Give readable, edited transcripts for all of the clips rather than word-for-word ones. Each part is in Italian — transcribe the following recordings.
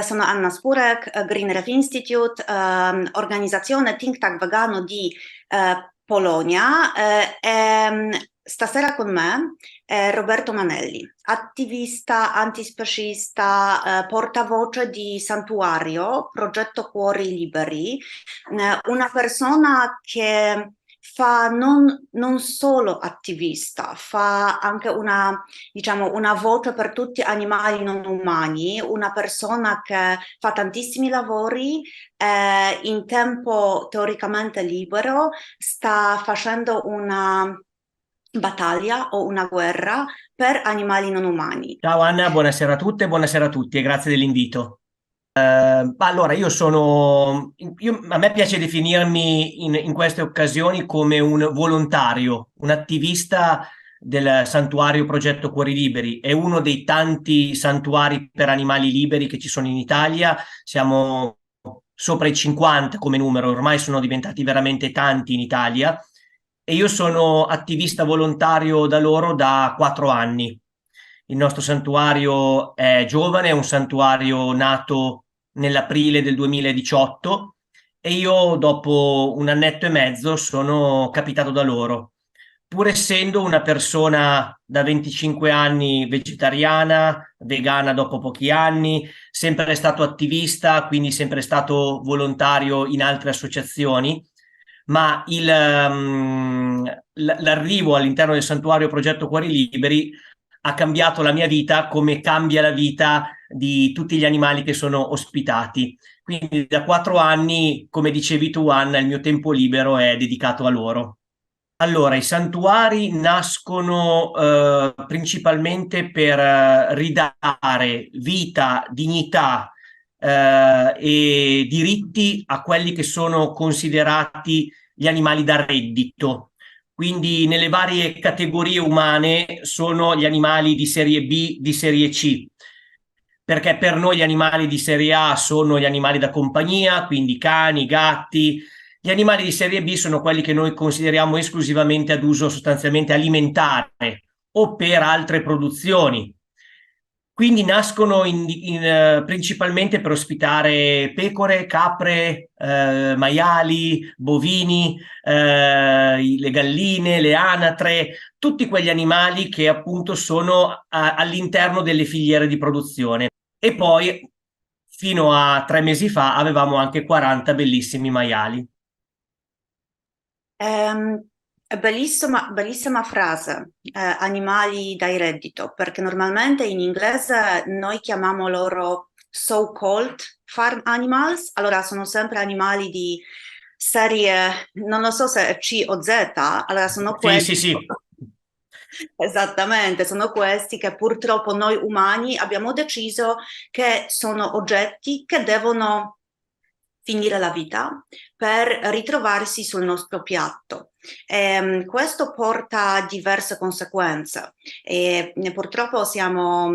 Sono Anna Spurek, Green Ref Institute, organizzazione Think Tank Vegano di Polonia. Stasera con me è Roberto Manelli, attivista, antispecista, portavoce di Santuario, Progetto Cuori Liberi, una persona che fa non solo attivista, fa anche diciamo, una voce per tutti gli animali non umani, una persona che fa tantissimi lavori in tempo teoricamente libero, sta facendo una battaglia o una guerra per animali non umani. Ciao Anna, buonasera a tutte e buonasera a tutti e grazie dell'invito. Allora, a me piace definirmi in queste occasioni come un volontario, un attivista del santuario Progetto Cuori Liberi. È uno dei tanti santuari per animali liberi che ci sono in Italia. Siamo sopra i 50 come numero, ormai sono diventati veramente tanti in Italia e io sono attivista volontario da loro da 4 anni. Il nostro santuario è giovane, è un santuario nato nell'aprile del 2018 e io dopo un annetto e mezzo sono capitato da loro. Pur essendo una persona da 25 anni vegetariana, vegana dopo pochi anni, sempre stato attivista, quindi sempre stato volontario in altre associazioni, ma l'arrivo all'interno del santuario Progetto Cuori Liberi ha cambiato la mia vita come cambia la vita di tutti gli animali che sono ospitati. Quindi da 4 anni, come dicevi tu, Anna, il mio tempo libero è dedicato a loro. Allora, i santuari nascono principalmente per ridare vita, dignità e diritti a quelli che sono considerati gli animali da reddito. Quindi nelle varie categorie umane sono gli animali di serie B, di serie C, perché per noi gli animali di serie A sono gli animali da compagnia, quindi cani, gatti. Gli animali di serie B sono quelli che noi consideriamo esclusivamente ad uso sostanzialmente alimentare o per altre produzioni. Quindi nascono principalmente per ospitare pecore, capre, maiali, bovini, le galline, le anatre, tutti quegli animali che appunto sono all'interno delle filiere di produzione. E poi, fino a 3 mesi fa, avevamo anche 40 bellissimi maiali. È bellissima, bellissima frase, animali dai reddito, perché normalmente in inglese noi chiamiamo loro so-called farm animals, allora sono sempre animali di serie, non lo so se è C o Z, allora sono Sì, questi. sì, sì. Esattamente, sono questi che purtroppo noi umani abbiamo deciso che sono oggetti che devono finire la vita per ritrovarsi sul nostro piatto. Questo porta a diverse conseguenze e purtroppo siamo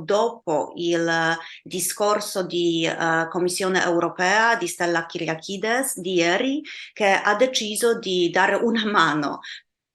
dopo il discorso di Commissione europea di Stella Kyriakides di ieri, che ha deciso di dare una mano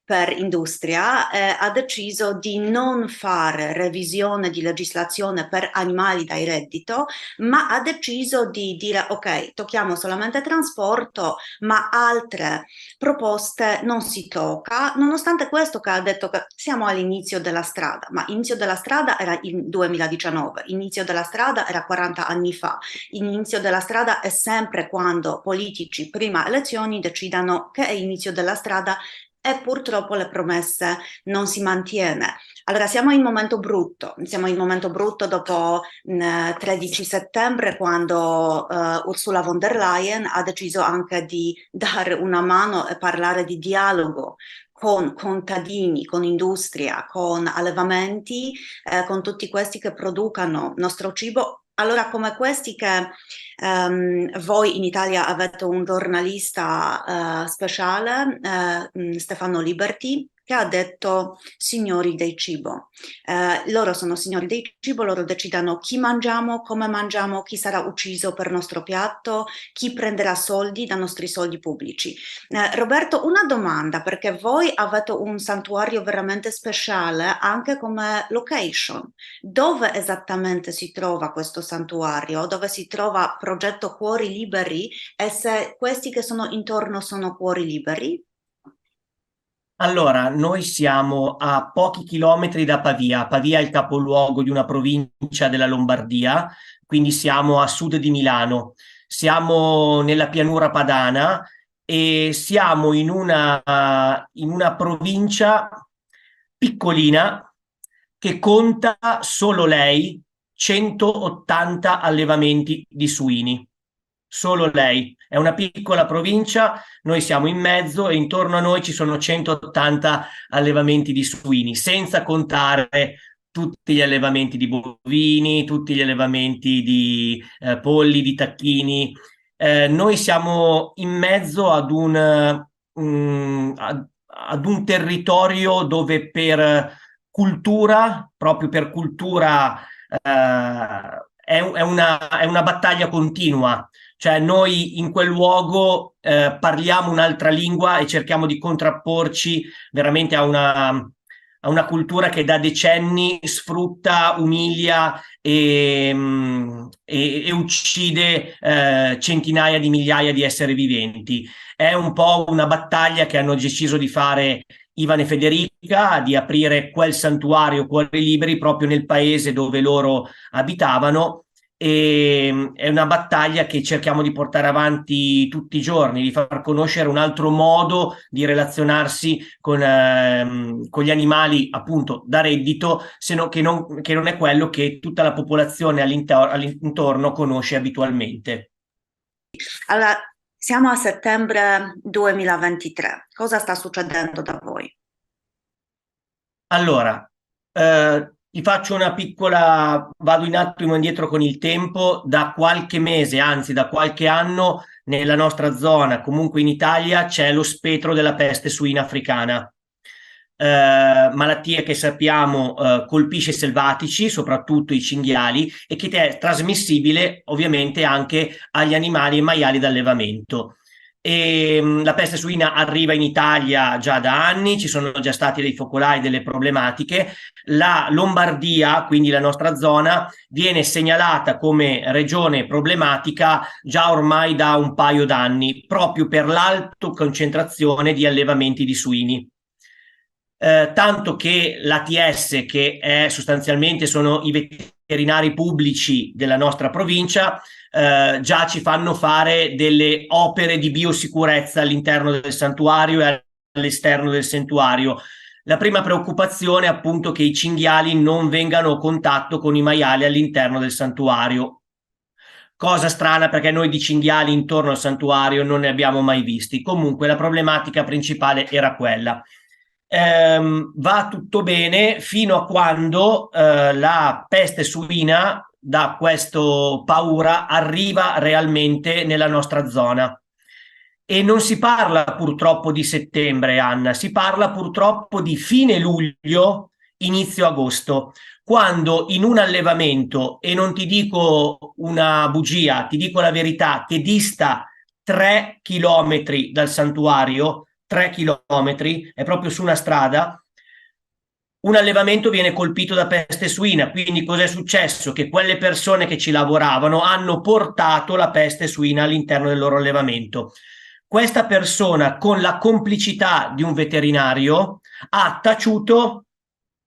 per industria, ha deciso di non fare revisione di legislazione per animali dai reddito, ma ha deciso di dire ok, tocchiamo solamente trasporto, ma altre proposte non si tocca, nonostante questo che ha detto che siamo all'inizio della strada, ma inizio della strada era il 2019, inizio della strada era 40 anni fa, inizio della strada è sempre quando politici prima elezioni decidano che è inizio della strada e purtroppo le promesse non si mantiene. Allora siamo in momento brutto dopo 13 settembre quando Ursula von der Leyen ha deciso anche di dare una mano e parlare di dialogo con contadini, con industria, con allevamenti, con tutti questi che producano nostro cibo. Allora, come questi che voi in Italia avete un giornalista speciale, Stefano Liberti, che ha detto signori del cibo. Loro sono signori del cibo, loro decidono chi mangiamo, come mangiamo, chi sarà ucciso per il nostro piatto, chi prenderà soldi dai nostri soldi pubblici. Roberto, una domanda, perché voi avete un santuario veramente speciale anche come location. Dove esattamente si trova questo santuario? Dove si trova Progetto Cuori Liberi? E se questi che sono intorno sono cuori liberi? Allora, noi siamo a pochi chilometri da Pavia. Pavia è il capoluogo di una provincia della Lombardia, quindi siamo a sud di Milano. Siamo nella pianura padana e siamo in una provincia piccolina che conta solo lei 180 allevamenti di suini. Solo lei. È una piccola provincia, noi siamo in mezzo e intorno a noi ci sono 180 allevamenti di suini, senza contare tutti gli allevamenti di bovini, tutti gli allevamenti di polli, di tacchini. Noi siamo in mezzo ad un territorio dove per cultura, proprio per cultura, è una battaglia continua. Cioè noi in quel luogo parliamo un'altra lingua e cerchiamo di contrapporci veramente a una cultura che da decenni sfrutta, umilia e uccide centinaia di migliaia di esseri viventi. È un po' una battaglia che hanno deciso di fare Ivan e Federica, di aprire quel santuario Cuori Liberi proprio nel paese dove loro abitavano. E è una battaglia che cerchiamo di portare avanti tutti i giorni, di far conoscere un altro modo di relazionarsi con gli animali, appunto, da reddito, che non è quello che tutta la popolazione all'intorno conosce abitualmente. Allora, siamo a settembre 2023. Cosa sta succedendo da voi? Allora, ti faccio vado in attimo indietro con il tempo. Da qualche mese, anzi da qualche anno, nella nostra zona, comunque in Italia, c'è lo spettro della peste suina africana. Malattia che sappiamo colpisce i selvatici, soprattutto i cinghiali, e che è trasmissibile ovviamente anche agli animali e maiali d'allevamento. La peste suina arriva in Italia già da anni, ci sono già stati dei focolai, delle problematiche. La Lombardia, quindi la nostra zona, viene segnalata come regione problematica già ormai da un paio d'anni, proprio per l'alta concentrazione di allevamenti di suini. Tanto che l'ATS, che sostanzialmente sono i veterinari pubblici della nostra provincia, già ci fanno fare delle opere di biosicurezza all'interno del santuario e all'esterno del santuario. La prima preoccupazione è appunto che i cinghiali non vengano a contatto con i maiali all'interno del santuario. Cosa strana, perché noi di cinghiali intorno al santuario non ne abbiamo mai visti. Comunque la problematica principale era quella. Va tutto bene fino a quando la peste suina, da questo paura, arriva realmente nella nostra zona. E non si parla purtroppo di settembre, Anna, si parla purtroppo di fine luglio, inizio agosto, quando in un allevamento, e non ti dico una bugia, ti dico la verità, che dista 3 chilometri dal santuario, 3 chilometri, è proprio su una strada, un allevamento viene colpito da peste suina. Quindi cos'è successo? Che quelle persone che ci lavoravano hanno portato la peste suina all'interno del loro allevamento. Questa persona, con la complicità di un veterinario, ha taciuto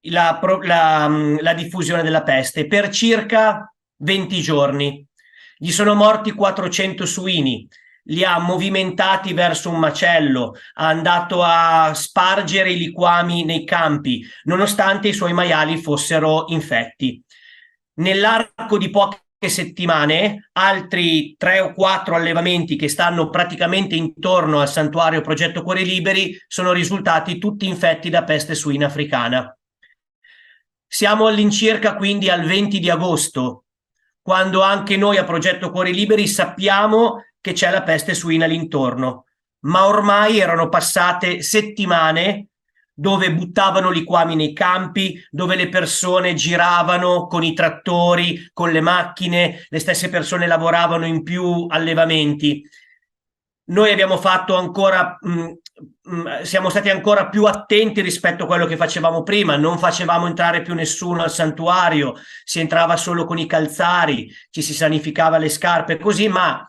la diffusione della peste per circa 20 giorni. Gli sono morti 400 suini, li ha movimentati verso un macello, è andato a spargere i liquami nei campi, nonostante i suoi maiali fossero infetti. Nell'arco di poche settimane, altri 3 o 4 allevamenti che stanno praticamente intorno al santuario Progetto Cuori Liberi sono risultati tutti infetti da peste suina africana. Siamo all'incirca quindi al 20 di agosto, quando anche noi a Progetto Cuori Liberi sappiamo che c'è la peste suina all'intorno, ma ormai erano passate settimane dove buttavano liquami nei campi, dove le persone giravano con i trattori, con le macchine, le stesse persone lavoravano in più allevamenti. Noi abbiamo fatto ancora, siamo stati ancora più attenti rispetto a quello che facevamo prima, non facevamo entrare più nessuno al santuario, si entrava solo con i calzari, ci si sanificava le scarpe così, ma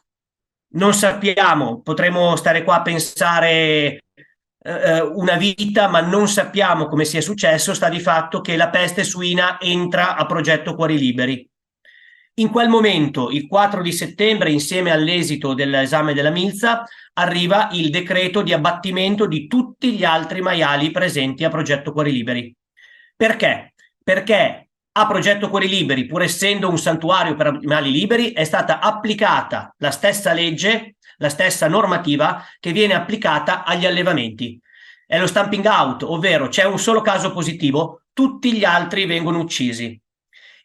non sappiamo, potremmo stare qua a pensare una vita, ma non sappiamo come sia successo. Sta di fatto che la peste suina entra a Progetto Cuori Liberi. In quel momento, il 4 di settembre, insieme all'esito dell'esame della milza, arriva il decreto di abbattimento di tutti gli altri maiali presenti a Progetto Cuori Liberi. Perché? Perché a Progetto Cuori Liberi, pur essendo un santuario per animali liberi, è stata applicata la stessa legge, la stessa normativa che viene applicata agli allevamenti. È lo stamping out, ovvero c'è un solo caso positivo, tutti gli altri vengono uccisi.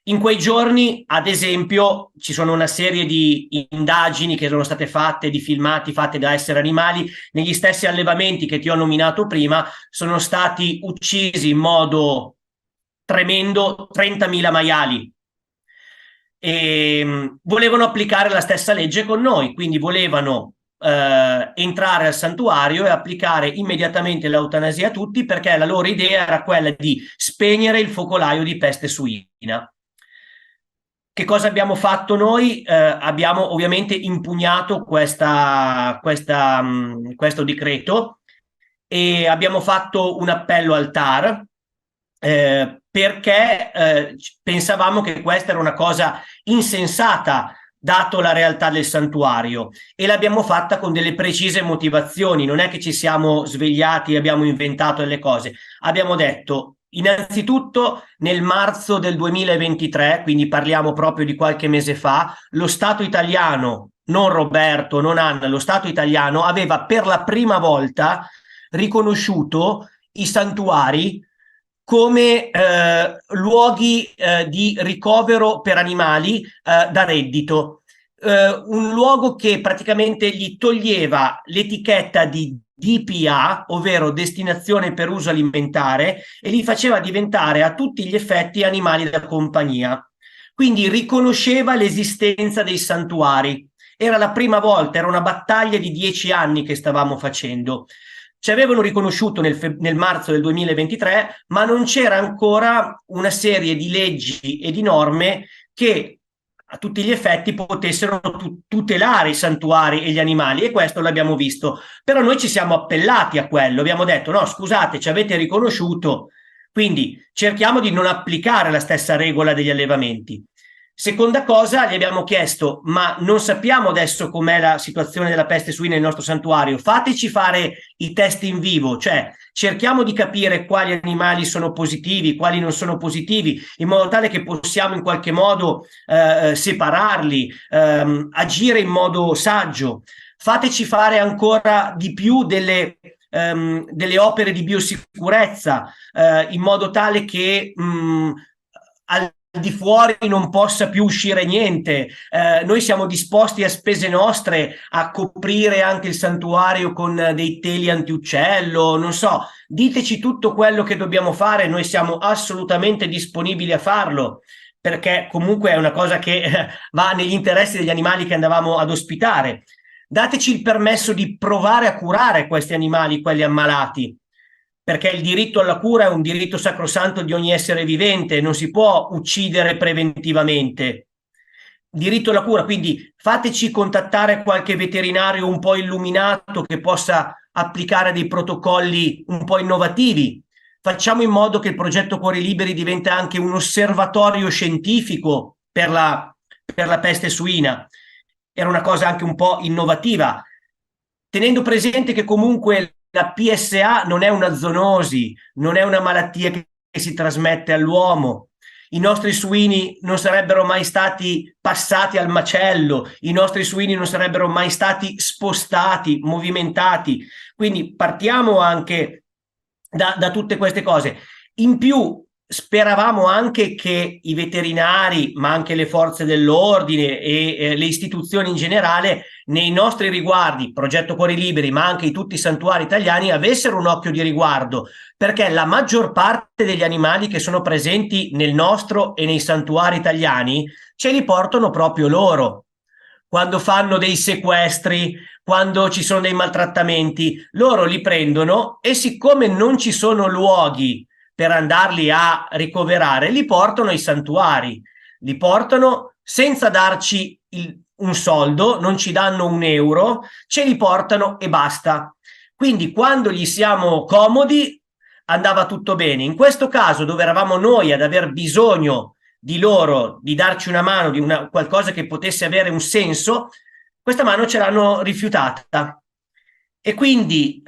In quei giorni, ad esempio, ci sono una serie di indagini che sono state fatte, di filmati fatti da Essere Animali, negli stessi allevamenti che ti ho nominato prima, sono stati uccisi in modo tremendo 30.000 maiali. E volevano applicare la stessa legge con noi, quindi volevano entrare al santuario e applicare immediatamente l'eutanasia a tutti, perché la loro idea era quella di spegnere il focolaio di peste suina. Che cosa abbiamo fatto noi? Abbiamo ovviamente impugnato questo decreto e abbiamo fatto un appello al TAR perché pensavamo che questa era una cosa insensata dato la realtà del santuario, e l'abbiamo fatta con delle precise motivazioni. Non è che ci siamo svegliati e abbiamo inventato delle cose. Abbiamo detto: innanzitutto, nel marzo del 2023, quindi parliamo proprio di qualche mese fa, lo Stato italiano, non Roberto, non Anna, lo Stato italiano aveva per la prima volta riconosciuto i santuari come luoghi di ricovero per animali da reddito. Un luogo che praticamente gli toglieva l'etichetta di DPA, ovvero destinazione per uso alimentare, e li faceva diventare a tutti gli effetti animali da compagnia. Quindi riconosceva l'esistenza dei santuari. Era la prima volta, era una battaglia di 10 anni che stavamo facendo. Ci avevano riconosciuto nel marzo del 2023, ma non c'era ancora una serie di leggi e di norme che a tutti gli effetti potessero tutelare i santuari e gli animali, e questo l'abbiamo visto. Però noi ci siamo appellati a quello, abbiamo detto: no, scusate, ci avete riconosciuto, quindi cerchiamo di non applicare la stessa regola degli allevamenti. Seconda cosa, gli abbiamo chiesto: ma non sappiamo adesso com'è la situazione della peste suina nel nostro santuario, fateci fare i test in vivo, cioè cerchiamo di capire quali animali sono positivi, quali non sono positivi, in modo tale che possiamo in qualche modo separarli, agire in modo saggio. Fateci fare ancora di più delle opere di biosicurezza, in modo tale che al di fuori non possa più uscire niente. Noi siamo disposti a spese nostre a coprire anche il santuario con dei teli antiuccello, non so, diteci tutto quello che dobbiamo fare, noi siamo assolutamente disponibili a farlo, perché comunque è una cosa che va negli interessi degli animali che andavamo ad ospitare. Dateci il permesso di provare a curare questi animali, quelli ammalati, perché il diritto alla cura è un diritto sacrosanto di ogni essere vivente, non si può uccidere preventivamente. Diritto alla cura, quindi fateci contattare qualche veterinario un po' illuminato che possa applicare dei protocolli un po' innovativi. Facciamo in modo che il progetto Cuori Liberi diventi anche un osservatorio scientifico per la peste suina. Era una cosa anche un po' innovativa, tenendo presente che comunque la PSA non è una zoonosi, non è una malattia che si trasmette all'uomo. I nostri suini non sarebbero mai stati passati al macello, i nostri suini non sarebbero mai stati spostati, movimentati. Quindi partiamo anche da tutte queste cose. In più, speravamo anche che i veterinari, ma anche le forze dell'ordine e le istituzioni in generale, nei nostri riguardi, Progetto Cuori Liberi, ma anche tutti i santuari italiani, avessero un occhio di riguardo, perché la maggior parte degli animali che sono presenti nel nostro e nei santuari italiani ce li portano proprio loro. Quando fanno dei sequestri, quando ci sono dei maltrattamenti, loro li prendono e siccome non ci sono luoghi per andarli a ricoverare, li portano ai santuari, li portano senza darci un soldo, non ci danno un euro, ce li portano e basta. Quindi quando gli siamo comodi andava tutto bene. In questo caso, dove eravamo noi ad aver bisogno di loro, di darci una mano, di qualcosa che potesse avere un senso, questa mano ce l'hanno rifiutata. E quindi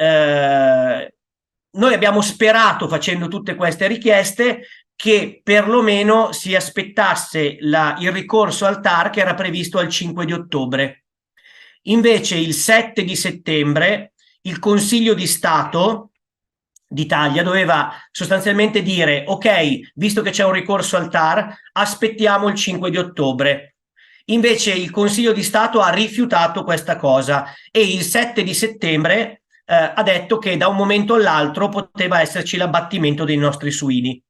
noi abbiamo sperato, facendo tutte queste richieste, che perlomeno si aspettasse il ricorso al TAR che era previsto al 5 di ottobre. Invece il 7 di settembre il Consiglio di Stato d'Italia doveva sostanzialmente dire: ok, visto che c'è un ricorso al TAR, aspettiamo il 5 di ottobre. Invece il Consiglio di Stato ha rifiutato questa cosa e il 7 di settembre ha detto che da un momento all'altro poteva esserci l'abbattimento dei nostri suini.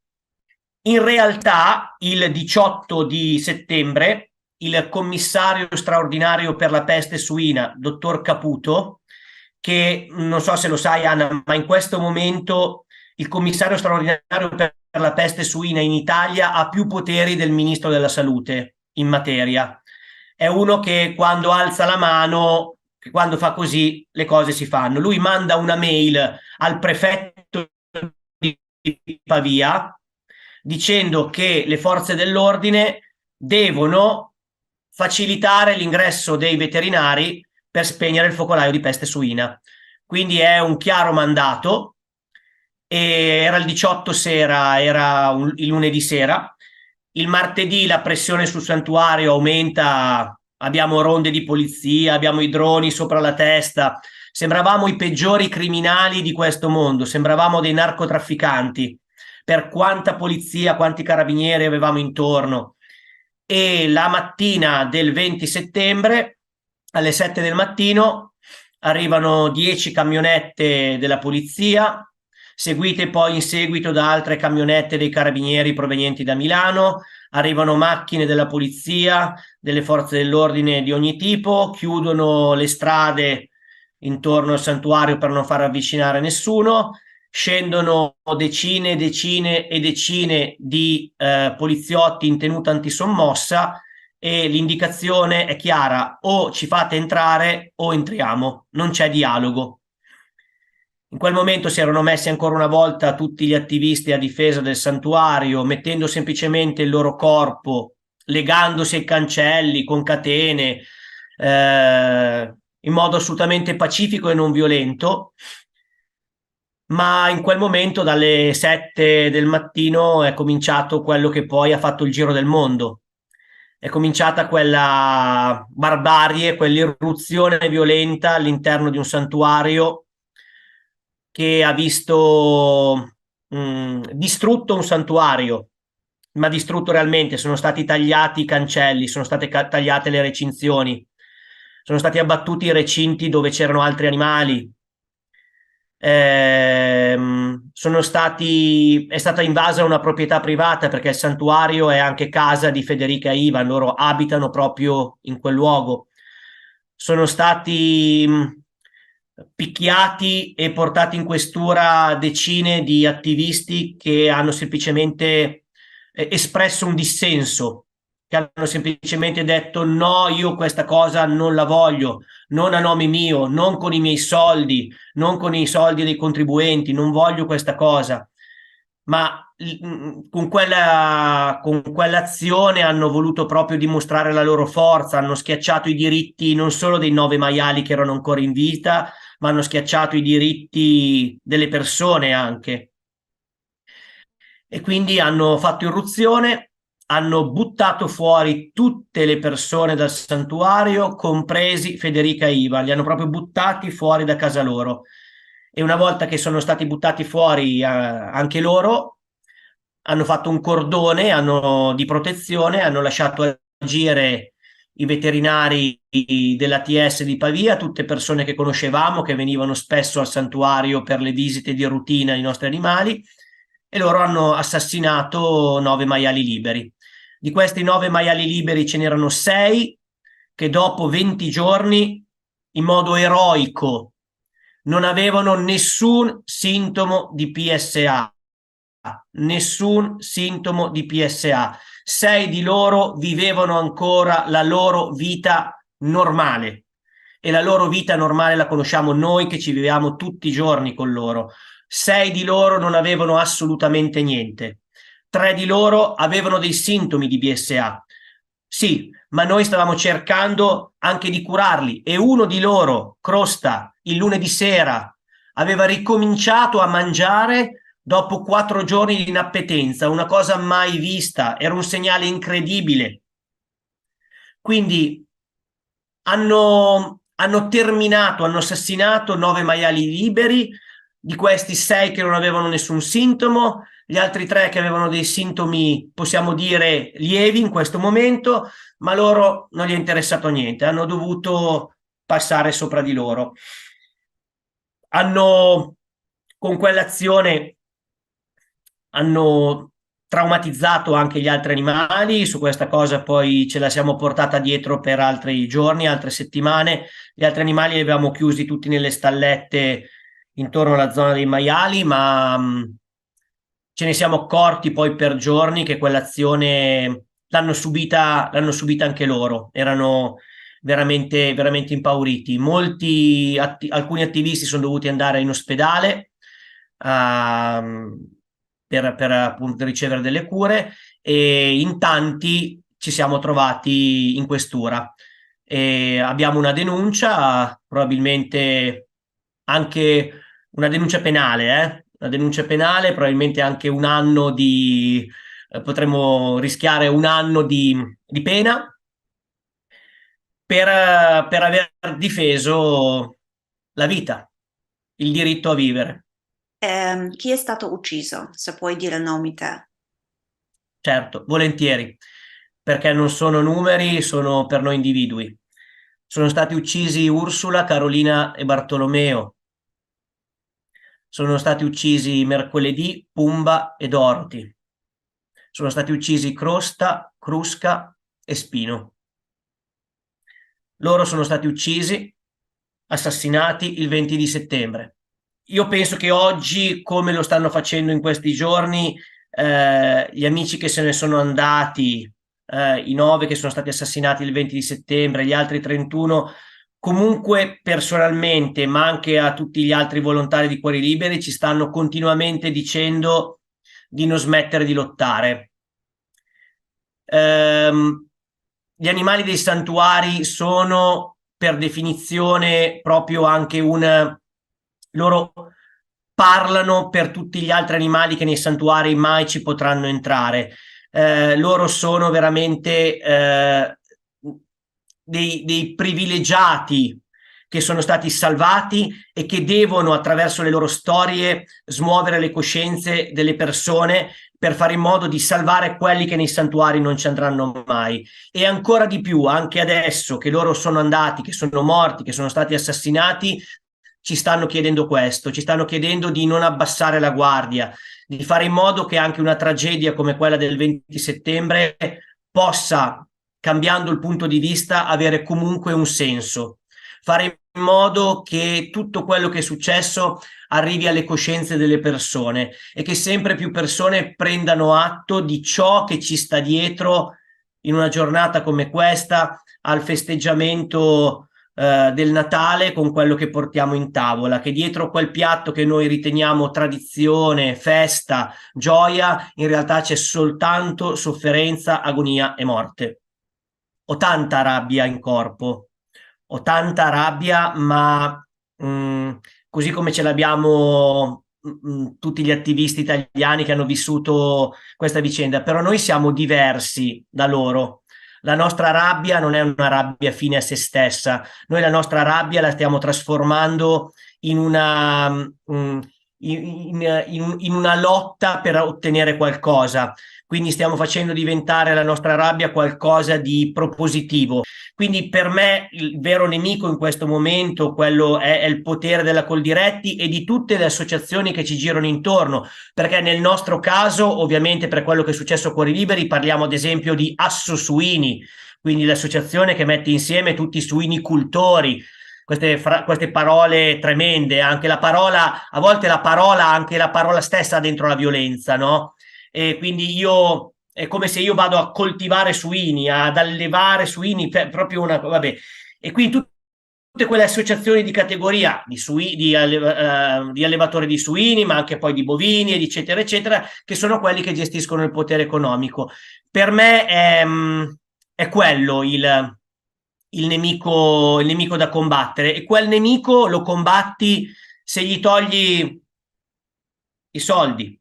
In realtà il 18 di settembre il commissario straordinario per la peste suina, dottor Caputo, che non so se lo sai Anna, ma in questo momento il commissario straordinario per la peste suina in Italia ha più poteri del ministro della salute in materia. È uno che quando alza la mano, che quando fa così le cose si fanno. Lui manda una mail al prefetto di Pavia dicendo che le forze dell'ordine devono facilitare l'ingresso dei veterinari per spegnere il focolaio di peste suina. Quindi è un chiaro mandato. E era il 18 sera, il lunedì sera. Il martedì la pressione sul santuario aumenta, abbiamo ronde di polizia, abbiamo i droni sopra la testa. Sembravamo i peggiori criminali di questo mondo, sembravamo dei narcotrafficanti per quanta polizia, quanti carabinieri avevamo intorno. E la mattina del 20 settembre, alle 7 del mattino, arrivano 10 camionette della polizia, seguite poi in seguito da altre camionette dei carabinieri provenienti da Milano, arrivano macchine della polizia, delle forze dell'ordine di ogni tipo, chiudono le strade intorno al santuario per non far avvicinare nessuno, scendono decine e decine e decine di poliziotti in tenuta antisommossa e l'indicazione è chiara: o ci fate entrare o entriamo, non c'è dialogo. In quel momento si erano messi ancora una volta tutti gli attivisti a difesa del santuario, mettendo semplicemente il loro corpo, legandosi ai cancelli con catene, in modo assolutamente pacifico e non violento. Ma in quel momento, dalle 7 del mattino, è cominciato quello che poi ha fatto il giro del mondo. È cominciata quella barbarie, quell'irruzione violenta all'interno di un santuario che ha visto distrutto un santuario, ma distrutto realmente. Sono stati tagliati i cancelli, sono state tagliate le recinzioni, sono stati abbattuti i recinti dove c'erano altri animali. È stata invasa una proprietà privata, perché il santuario è anche casa di Federica e Ivan, loro abitano proprio in quel luogo. Sono stati picchiati e portati in questura decine di attivisti che hanno semplicemente espresso un dissenso, che hanno semplicemente detto: no, io questa cosa non la voglio, non a nome mio, non con i miei soldi, non con i soldi dei contribuenti, non voglio questa cosa. Ma con quell'azione hanno voluto proprio dimostrare la loro forza, hanno schiacciato i diritti non solo dei 9 maiali che erano ancora in vita, ma hanno schiacciato i diritti delle persone anche. E quindi hanno fatto irruzione, hanno buttato fuori tutte le persone dal santuario, compresi Federica e Ivan, li hanno proprio buttati fuori da casa loro. E una volta che sono stati buttati fuori anche loro, hanno fatto un cordone di protezione, hanno lasciato agire i veterinari dell'ATS di Pavia, tutte persone che conoscevamo, che venivano spesso al santuario per le visite di routine ai nostri animali, e loro hanno assassinato 9 maiali liberi. Di questi 9 maiali liberi ce n'erano 6 che dopo 20 giorni, in modo eroico, non avevano nessun sintomo di PSA. Nessun sintomo di PSA. 6 di loro vivevano ancora la loro vita normale, e la loro vita normale la conosciamo noi che ci viviamo tutti i giorni con loro. 6 di loro non avevano assolutamente niente. 3 di loro avevano dei sintomi di PSA. Sì, ma noi stavamo cercando anche di curarli, e uno di loro, Crosta, il lunedì sera aveva ricominciato a mangiare dopo 4 giorni di inappetenza, una cosa mai vista, era un segnale incredibile. Quindi hanno terminato, hanno assassinato 9 maiali liberi, di questi 6 che non avevano nessun sintomo, gli altri 3 che avevano dei sintomi, possiamo dire, lievi in questo momento, ma loro non gli è interessato niente, hanno dovuto passare sopra di loro. Con quell'azione hanno traumatizzato anche gli altri animali. Su questa cosa poi ce la siamo portata dietro per altri giorni, altre settimane. Gli altri animali li abbiamo chiusi tutti nelle stallette intorno alla zona dei maiali, ma ce ne siamo accorti poi per giorni che quell'azione l'hanno subita anche loro. Erano veramente, veramente impauriti. Alcuni attivisti sono dovuti andare in ospedale per appunto ricevere delle cure, e in tanti ci siamo trovati in questura. E abbiamo una denuncia, probabilmente anche una denuncia penale, una denuncia penale, probabilmente anche un anno potremmo rischiare un anno di pena per aver difeso la vita, il diritto a vivere. Chi è stato ucciso, se puoi dire nomi te? Certo, volentieri, perché non sono numeri, sono per noi individui. Sono stati uccisi Ursula, Carolina e Bartolomeo. Sono stati uccisi mercoledì Pumba e Dorothy. Sono stati uccisi Crosta, Crusca e Spino. Loro sono stati uccisi, assassinati il 20 di settembre. Io penso che oggi, come lo stanno facendo in questi giorni, gli amici che se ne sono andati, i 9 che sono stati assassinati il 20 di settembre, gli altri 31, comunque personalmente, ma anche a tutti gli altri volontari di Cuori Liberi, ci stanno continuamente dicendo di non smettere di lottare. Gli animali dei santuari sono per definizione proprio anche loro parlano per tutti gli altri animali che nei santuari mai ci potranno entrare. Loro sono veramente dei privilegiati che sono stati salvati e che devono, attraverso le loro storie, smuovere le coscienze delle persone per fare in modo di salvare quelli che nei santuari non ci andranno mai. E ancora di più, anche adesso che loro sono andati, che sono morti, che sono stati assassinati, ci stanno chiedendo questo, ci stanno chiedendo di non abbassare la guardia, di fare in modo che anche una tragedia come quella del 20 settembre possa, cambiando il punto di vista, avere comunque un senso. Fare in modo che tutto quello che è successo arrivi alle coscienze delle persone e che sempre più persone prendano atto di ciò che ci sta dietro in una giornata come questa, al festeggiamento del Natale, con quello che portiamo in tavola, che dietro quel piatto che noi riteniamo tradizione, festa, gioia, in realtà c'è soltanto sofferenza, agonia e morte. Ho tanta rabbia in corpo, ho tanta rabbia, ma così come ce l'abbiamo tutti gli attivisti italiani che hanno vissuto questa vicenda, però noi siamo diversi da loro. La nostra rabbia non è una rabbia fine a se stessa, noi la nostra rabbia la stiamo trasformando in in una lotta per ottenere qualcosa. Quindi stiamo facendo diventare la nostra rabbia qualcosa di propositivo. Quindi per me il vero nemico in questo momento quello è il potere della Coldiretti e di tutte le associazioni che ci girano intorno, perché nel nostro caso, ovviamente per quello che è successo a Cuori Liberi, parliamo ad esempio di Asso Suini, quindi l'associazione che mette insieme tutti i suinicultori. Queste parole tremende, anche la parola, a volte la parola, anche la parola stessa ha dentro la violenza, no? E quindi io è come se io vado a coltivare suini, ad allevare suini, proprio una, vabbè. E quindi tutte quelle associazioni di categoria di allevatori di suini, ma anche poi di bovini, eccetera, eccetera, che sono quelli che gestiscono il potere economico. Per me è quello il nemico da combattere, e quel nemico lo combatti se gli togli i soldi,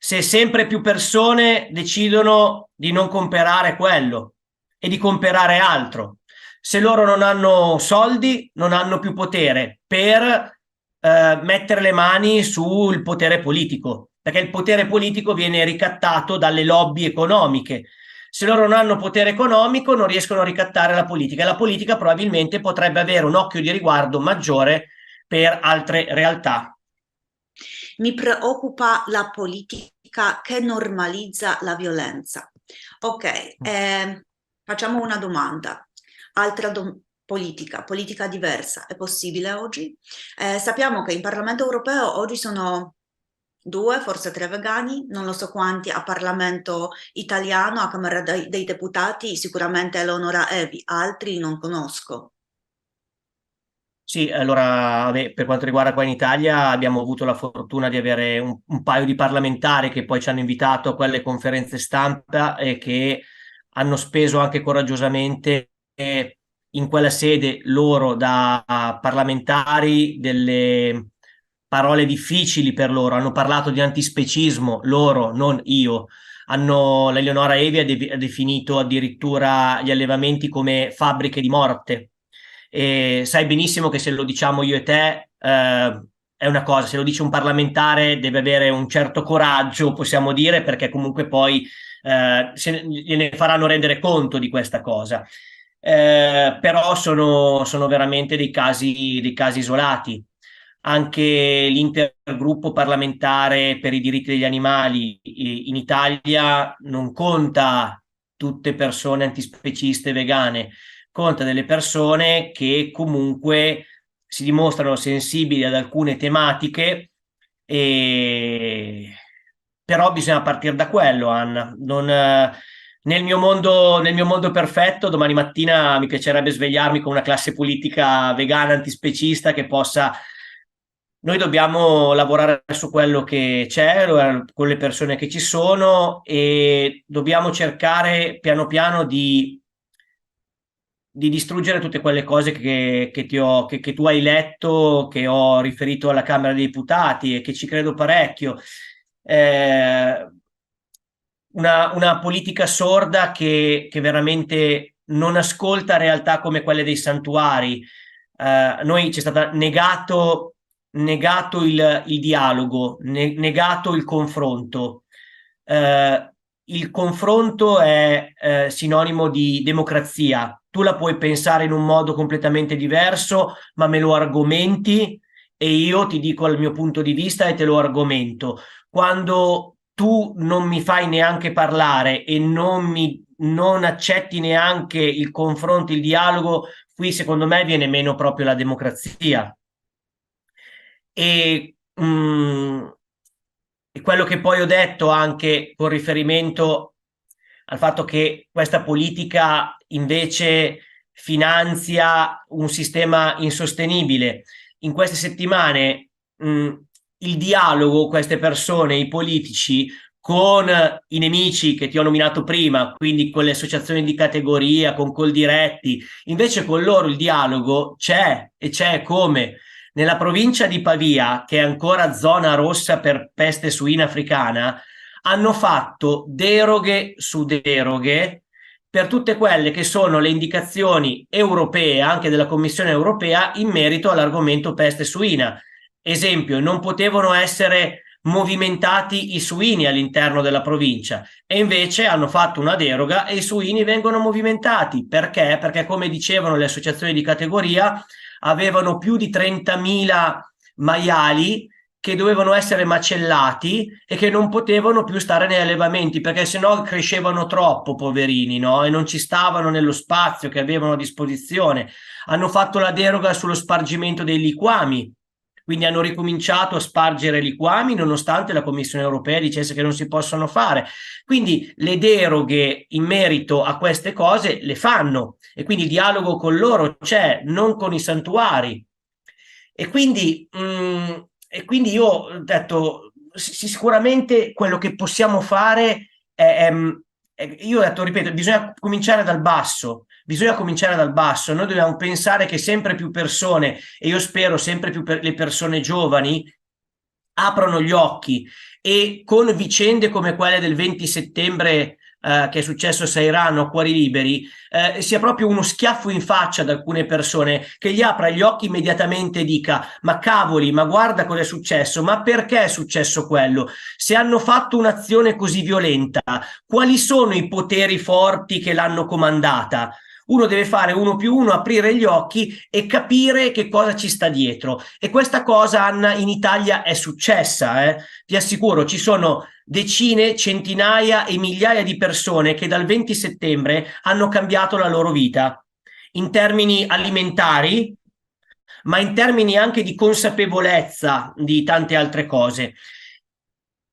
se sempre più persone decidono di non comprare quello e di comprare altro. Se loro non hanno soldi, non hanno più potere per mettere le mani sul potere politico, perché il potere politico viene ricattato dalle lobby economiche. Se loro non hanno potere economico, non riescono a ricattare la politica, e la politica probabilmente potrebbe avere un occhio di riguardo maggiore per altre realtà. Mi preoccupa la politica che normalizza la violenza. Ok, facciamo una domanda. Politica diversa, è possibile oggi? Sappiamo che in Parlamento europeo oggi sono 2, forse 3 vegani, non lo so quanti a Parlamento italiano, a Camera dei Deputati, sicuramente Eleonora Evi, altri non conosco. Sì, allora, vabbè, per quanto riguarda qua in Italia, abbiamo avuto la fortuna di avere un paio di parlamentari che poi ci hanno invitato a quelle conferenze stampa e che hanno speso anche coraggiosamente in quella sede loro da parlamentari delle parole difficili per loro. Hanno parlato di antispecismo, loro, non io. La Eleonora Evi ha definito addirittura gli allevamenti come fabbriche di morte. E sai benissimo che se lo diciamo io e te è una cosa, se lo dice un parlamentare deve avere un certo coraggio, possiamo dire, perché comunque poi gliene faranno rendere conto di questa cosa. Però sono veramente dei casi isolati. Anche l'intergruppo parlamentare per i diritti degli animali in Italia non conta tutte persone antispeciste vegane, conta delle persone che comunque si dimostrano sensibili ad alcune tematiche, e però bisogna partire da quello, Anna. Nel mio mondo perfetto, domani mattina mi piacerebbe svegliarmi con una classe politica vegana antispecista che possa. Noi dobbiamo lavorare su quello che c'è, con le persone che ci sono, e dobbiamo cercare piano piano di distruggere tutte quelle cose che tu hai letto, che ho riferito alla Camera dei Deputati e che ci credo parecchio. Eh, una politica sorda che veramente non ascolta realtà come quelle dei santuari. Noi ci è stato negato il dialogo, negato il confronto. Il confronto è sinonimo di democrazia. Tu la puoi pensare in un modo completamente diverso, ma me lo argomenti e io ti dico il mio punto di vista e te lo argomento. Quando tu non mi fai neanche parlare e non accetti neanche il confronto, il dialogo, qui secondo me viene meno proprio la democrazia. E, mm, e quello che poi ho detto anche con riferimento al fatto che questa politica invece finanzia un sistema insostenibile. In queste settimane, il dialogo, queste persone, i politici, con i nemici che ti ho nominato prima, quindi con le associazioni di categoria, con Coldiretti, invece con loro il dialogo c'è, e c'è come. Nella provincia di Pavia, che è ancora zona rossa per peste suina africana, hanno fatto deroghe su deroghe per tutte quelle che sono le indicazioni europee, anche della Commissione europea, in merito all'argomento peste suina. Esempio, non potevano essere movimentati i suini all'interno della provincia e invece hanno fatto una deroga e i suini vengono movimentati. Perché? Perché come dicevano le associazioni di categoria, avevano più di 30.000 maiali che dovevano essere macellati e che non potevano più stare negli allevamenti perché sennò crescevano troppo, poverini, no? E non ci stavano nello spazio che avevano a disposizione. Hanno fatto la deroga sullo spargimento dei liquami, quindi hanno ricominciato a spargere liquami nonostante la Commissione europea dicesse che non si possono fare. Quindi le deroghe in merito a queste cose le fanno e quindi il dialogo con loro c'è, non con i santuari. E quindi io ho detto, sicuramente quello che possiamo fare io ho detto, ripeto, bisogna cominciare dal basso, bisogna cominciare dal basso. Noi dobbiamo pensare che sempre più persone, e io spero sempre più le persone giovani, aprono gli occhi e con vicende come quelle del 20 settembre che è successo a Sairano, a Cuori Liberi, sia proprio uno schiaffo in faccia ad alcune persone che gli apra gli occhi immediatamente e dica ma cavoli, ma guarda cosa è successo, ma perché è successo quello? Se hanno fatto un'azione così violenta, quali sono i poteri forti che l'hanno comandata? Uno deve fare 1+1, aprire gli occhi e capire che cosa ci sta dietro. E questa cosa, Anna, in Italia è successa, Ti assicuro, ci sono decine, centinaia e migliaia di persone che dal 20 settembre hanno cambiato la loro vita in termini alimentari, ma in termini anche di consapevolezza di tante altre cose.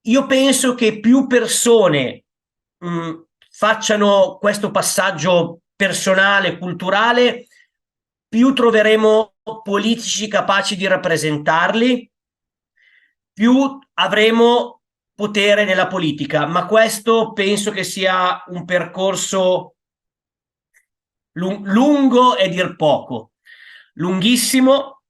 Io penso che più persone facciano questo passaggio personale, culturale, più troveremo politici capaci di rappresentarli, più avremo potere nella politica, ma questo penso che sia un percorso lungo e dir poco, lunghissimo,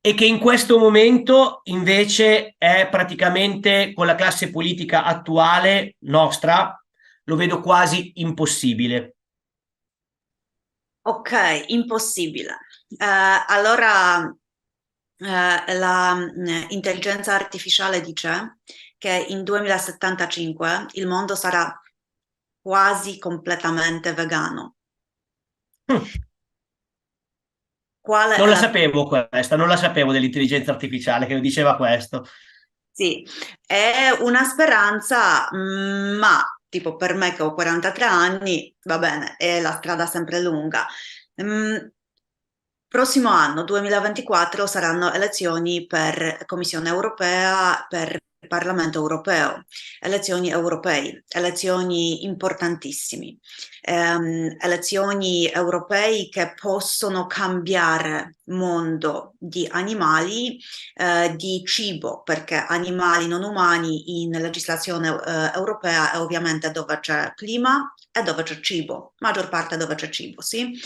e che in questo momento invece è praticamente con la classe politica attuale nostra, lo vedo quasi impossibile. Ok, impossibile. Allora, la intelligenza artificiale dice che in 2075 il mondo sarà quasi completamente vegano. Hm. Qual Non è la la... sapevo questa, non la sapevo dell'intelligenza artificiale che lo diceva questo. Sì, è una speranza, ma tipo per me che ho 43 anni, va bene, è la strada sempre lunga. Mm, Prossimo anno, 2024, saranno elezioni per Commissione europea, per Parlamento europeo, elezioni europei, elezioni importantissimi, elezioni europei che possono cambiare mondo di animali, di cibo, perché animali non umani in legislazione europea è ovviamente dove c'è clima e dove c'è cibo, maggior parte dove c'è cibo, sì?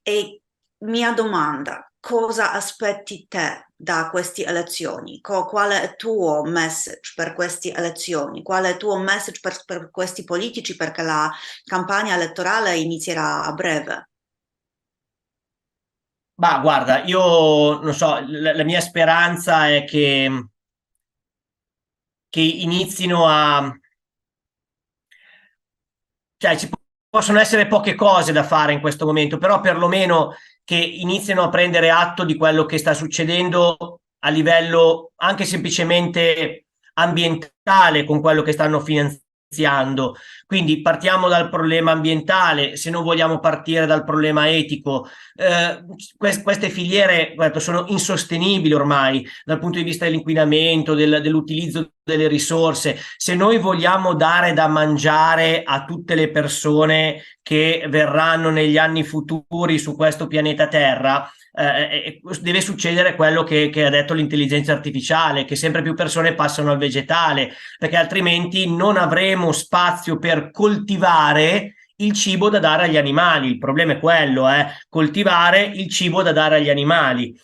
E mia domanda, cosa aspetti te da queste elezioni? Qual è il tuo message per queste elezioni? Qual è il tuo message per questi politici? Perché la campagna elettorale inizierà a breve. Ma guarda, io non so, la mia speranza è che inizino a... Cioè, possono essere poche cose da fare in questo momento, però perlomeno che iniziano a prendere atto di quello che sta succedendo a livello anche semplicemente ambientale con quello che stanno finanziando. Quindi partiamo dal problema ambientale, se non vogliamo partire dal problema etico. Queste filiere, guarda, sono insostenibili ormai dal punto di vista dell'inquinamento, dell'utilizzo delle risorse. Se noi vogliamo dare da mangiare a tutte le persone che verranno negli anni futuri su questo pianeta Terra, deve succedere quello che ha detto l'intelligenza artificiale, che sempre più persone passano al vegetale, perché altrimenti non avremo spazio per coltivare il cibo da dare agli animali. Il problema è quello, coltivare il cibo da dare agli animali.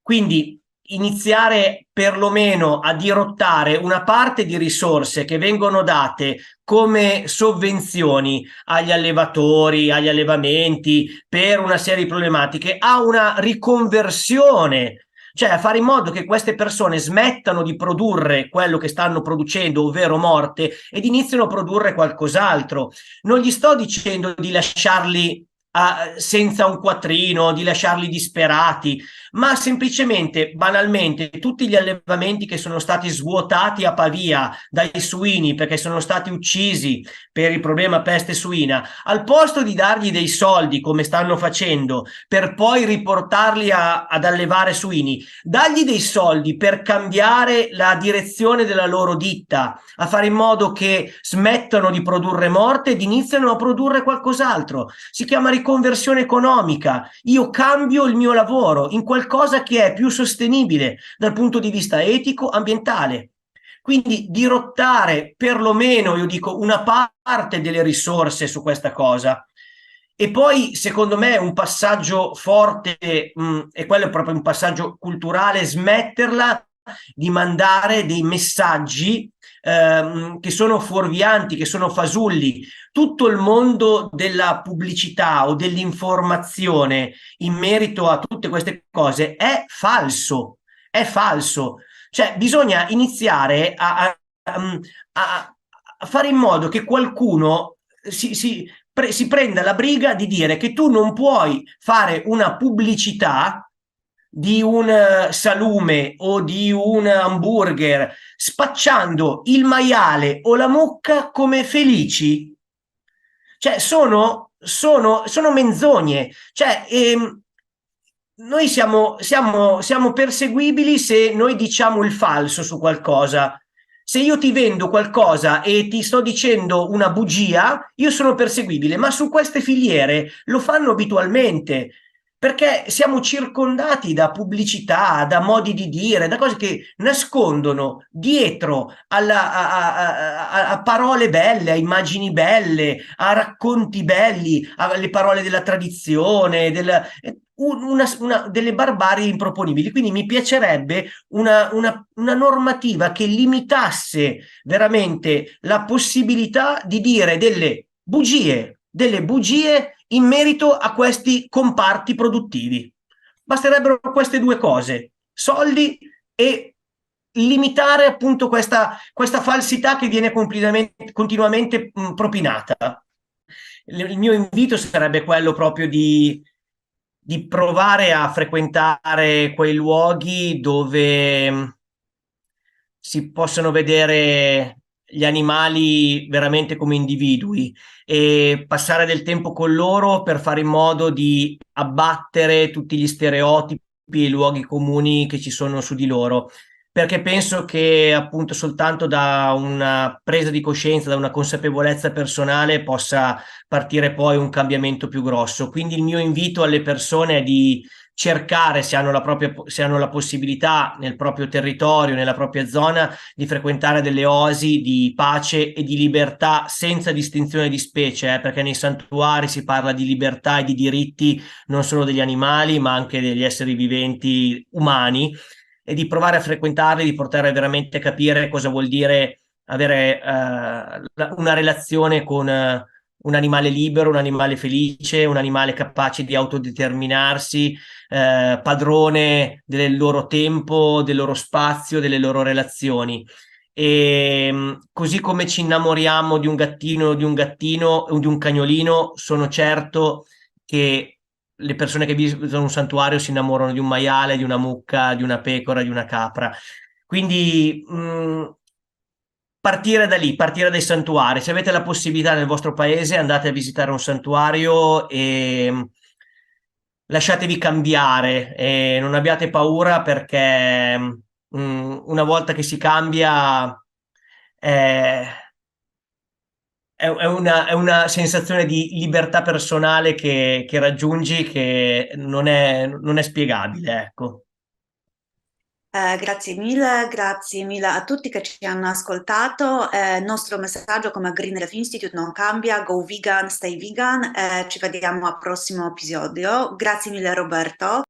Quindi iniziare perlomeno a dirottare una parte di risorse che vengono date come sovvenzioni agli allevatori, agli allevamenti per una serie di problematiche a una riconversione cioè a fare in modo che queste persone smettano di produrre quello che stanno producendo, ovvero morte, ed iniziano a produrre qualcos'altro. Non gli sto dicendo di lasciarli senza un quattrino, di lasciarli disperati, ma semplicemente, banalmente, tutti gli allevamenti che sono stati svuotati a Pavia dai suini perché sono stati uccisi per il problema peste suina, al posto di dargli dei soldi come stanno facendo per poi riportarli ad allevare suini, dagli dei soldi per cambiare la direzione della loro ditta, a fare in modo che smettano di produrre morte ed iniziano a produrre qualcos'altro. Si chiama riconversione economica. Io cambio il mio lavoro in qualcosa che è più sostenibile dal punto di vista etico, ambientale. Quindi dirottare perlomeno, io dico, una parte delle risorse su questa cosa. E poi, secondo me, un passaggio forte, e quello è proprio un passaggio culturale, smetterla di mandare dei messaggi che sono fuorvianti, che sono fasulli. Tutto il mondo della pubblicità o dell'informazione in merito a tutte queste cose è falso, è falso. Cioè, bisogna iniziare a fare in modo che qualcuno si prenda la briga di dire che tu non puoi fare una pubblicità di un salume o di un hamburger spacciando il maiale o la mucca come felici. Cioè, sono menzogne. Cioè, noi siamo perseguibili se noi diciamo il falso su qualcosa. Se io ti vendo qualcosa e ti sto dicendo una bugia, io sono perseguibile, ma su queste filiere lo fanno abitualmente perché siamo circondati da pubblicità, da modi di dire, da cose che nascondono dietro a parole belle, a immagini belle, a racconti belli, alle parole della tradizione, delle barbarie improponibili. Quindi mi piacerebbe una normativa che limitasse veramente la possibilità di dire delle bugie in merito a questi comparti produttivi. Basterebbero queste due cose, soldi e limitare appunto questa falsità che viene continuamente propinata. Il mio invito sarebbe quello proprio di provare a frequentare quei luoghi dove si possono vedere gli animali veramente come individui e passare del tempo con loro per fare in modo di abbattere tutti gli stereotipi e i luoghi comuni che ci sono su di loro. Perché penso che appunto soltanto da una presa di coscienza, da una consapevolezza personale possa partire poi un cambiamento più grosso. Quindi il mio invito alle persone è di cercare, se hanno la possibilità nel proprio territorio, nella propria zona, di frequentare delle oasi di pace e di libertà senza distinzione di specie, perché nei santuari si parla di libertà e di diritti non solo degli animali, ma anche degli esseri viventi umani, e di provare a frequentarli, di portare veramente a capire cosa vuol dire avere una relazione con un animale libero, un animale felice, un animale capace di autodeterminarsi, padrone del loro tempo, del loro spazio, delle loro relazioni. E così come ci innamoriamo di un gattino, di un gattino o di un cagnolino, sono certo che le persone che visitano un santuario si innamorano di un maiale, di una mucca, di una pecora, di una capra. Quindi partire da lì, partire dai santuari. Se avete la possibilità nel vostro paese, andate a visitare un santuario e lasciatevi cambiare e non abbiate paura perché una volta che si cambia è, è una sensazione di libertà personale che raggiungi che non è spiegabile, ecco. Grazie mille a tutti che ci hanno ascoltato. Il nostro messaggio come Green Life Institute non cambia. Go vegan, stay vegan. Ci vediamo al prossimo episodio. Grazie mille Roberto.